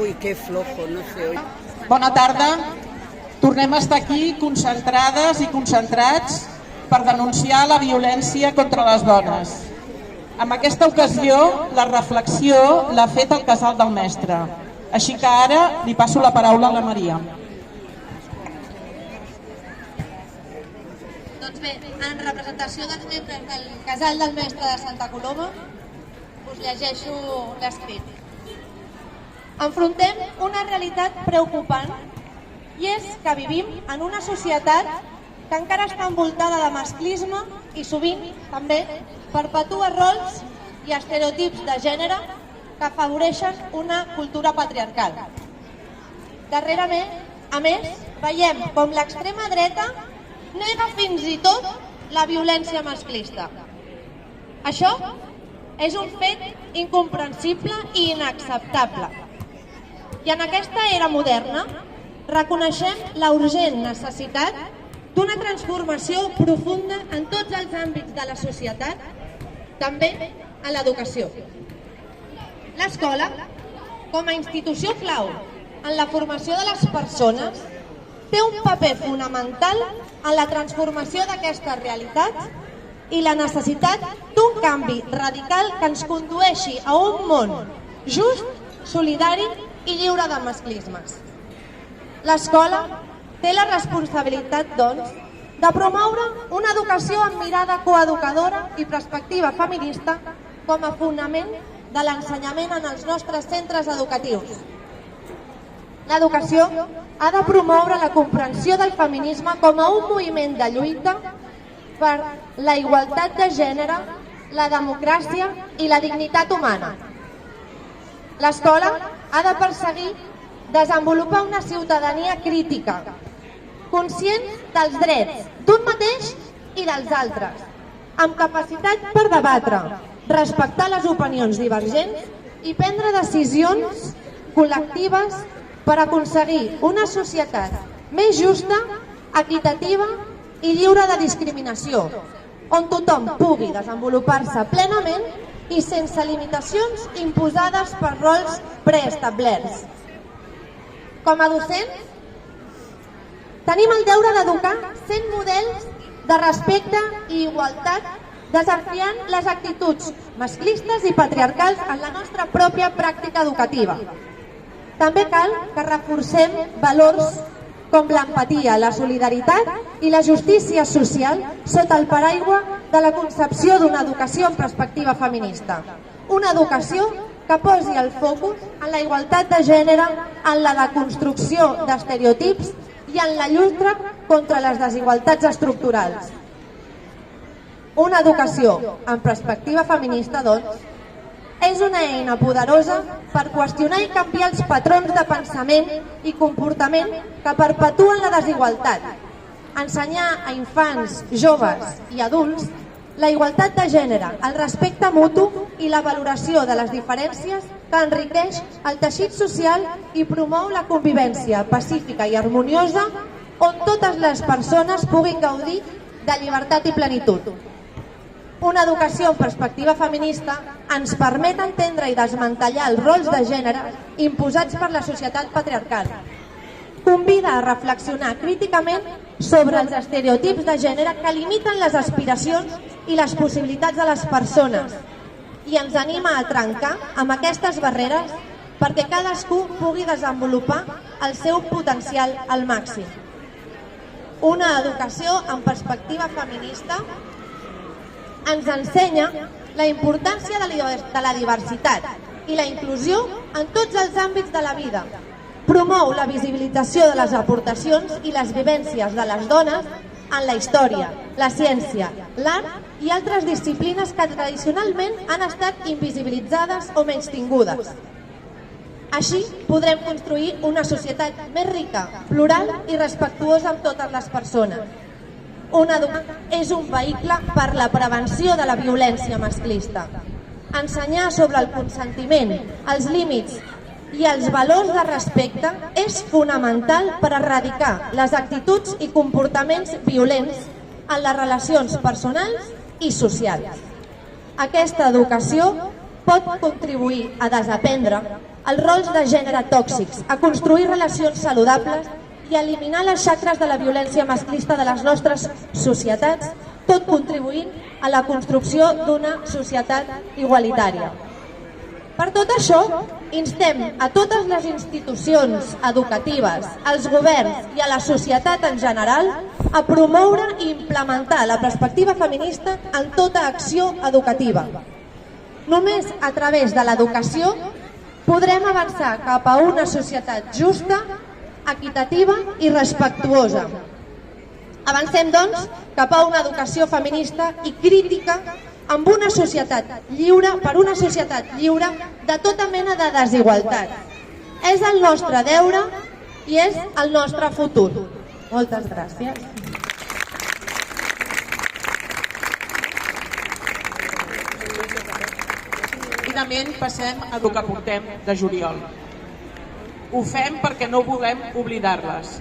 Uy, qué flojo, no sé. Bona tarda. Tornem a estar aquí concentrades i concentrats per denunciar la violència contra les dones. En aquesta ocasió, la reflexió l'ha fet el casal del mestre. Així que ara li passo la paraula a la Maria. Doncs bé, en representació dels membres del casal del mestre de Santa Coloma, us llegeixo l'escrit. Enfrontem una realitat preocupant i és que vivim en una societat que encara està envoltada de masclisme i sovint també perpetua rols i estereotips de gènere que afavoreixen una cultura patriarcal. Darrerament, a més, veiem com l'extrema dreta nega fins i tot la violència masclista. Això és un fet incomprensible i inacceptable. I en aquesta era moderna reconeixem la urgent necessitat d'una transformació profunda en tots els àmbits de la societat, també en l'educació. L'escola, com a institució clau en la formació de les persones, té un paper fonamental en la transformació d'aquestes realitats i la necessitat d'un canvi radical que ens condueixi a un món just, solidari i lliure de masclismes. L'escola té la responsabilitat, doncs, de promoure una educació amb mirada coeducadora i perspectiva feminista com a fonament de l'ensenyament en els nostres centres educatius. L'educació ha de promoure la comprensió del feminisme com a un moviment de lluita per la igualtat de gènere, la democràcia i la dignitat humana. L'escola ha de perseguir desenvolupar una ciutadania crítica, conscient dels drets d'un mateix i dels altres, amb capacitat per debatre, respectar les opinions divergents i prendre decisions col·lectives per aconseguir una societat més justa, equitativa i lliure de discriminació, on tothom pugui desenvolupar-se plenament i sense limitacions imposades per rols preestablerts. Com a docents, tenim el deure d'educar sent models de respecte i igualtat, desafiant les actituds masclistes i patriarcals en la nostra pròpia pràctica educativa. També cal que reforcem valors com l'empatia, la solidaritat i la justícia social sota el paraigua de la concepció d'una educació en perspectiva feminista. Una educació que posi el focus en la igualtat de gènere, en la deconstrucció d'estereotips i en la lluita contra les desigualtats estructurals. Una educació en perspectiva feminista, doncs, és una eina poderosa per qüestionar i canviar els patrons de pensament i comportament que perpetuen la desigualtat. Ensenyar a infants, joves i adults la igualtat de gènere, el respecte mutu i la valoració de les diferències que enriqueix el teixit social i promou la convivència pacífica i harmoniosa on totes les persones puguin gaudir de llibertat i plenitud. Una educació en perspectiva feminista ens permet entendre i desmantellar els rols de gènere imposats per la societat patriarcal. Convida a reflexionar críticament sobre els estereotips de gènere que limiten les aspiracions i les possibilitats de les persones i ens anima a trencar amb aquestes barreres perquè cadascú pugui desenvolupar el seu potencial al màxim. Una educació en perspectiva feminista ens ensenya la importància de la diversitat i la inclusió en tots els àmbits de la vida. Promou la visibilització de les aportacions i les vivències de les dones en la història, la ciència, l'art i altres disciplines que tradicionalment han estat invisibilitzades o menystingudes. Així podrem construir una societat més rica, plural i respectuosa amb totes les persones. Una educació és un vehicle per la prevenció de la violència masclista. Ensenyar sobre el consentiment, els límits i els valors de respecte és fonamental per erradicar les actituds i comportaments violents en les relacions personals i socials. Aquesta educació pot contribuir a desaprendre els rols de gènere tòxics, a construir relacions saludables i a eliminar les xacres de la violència masclista de les nostres societats, tot contribuint a la construcció d'una societat igualitària. Per tot això, instem a totes les institucions educatives, als governs i a la societat en general a promoure i implementar la perspectiva feminista en tota acció educativa. Només a través de l'educació podrem avançar cap a una societat justa, equitativa i respectuosa. Avancem, doncs, cap a una educació feminista i crítica amb una societat lliure, per una societat lliure de tota mena de desigualtat. És el nostre deure i és el nostre futur. Moltes gràcies. Finalment passem a el que portem de juliol. Ho fem perquè no volem oblidar-les.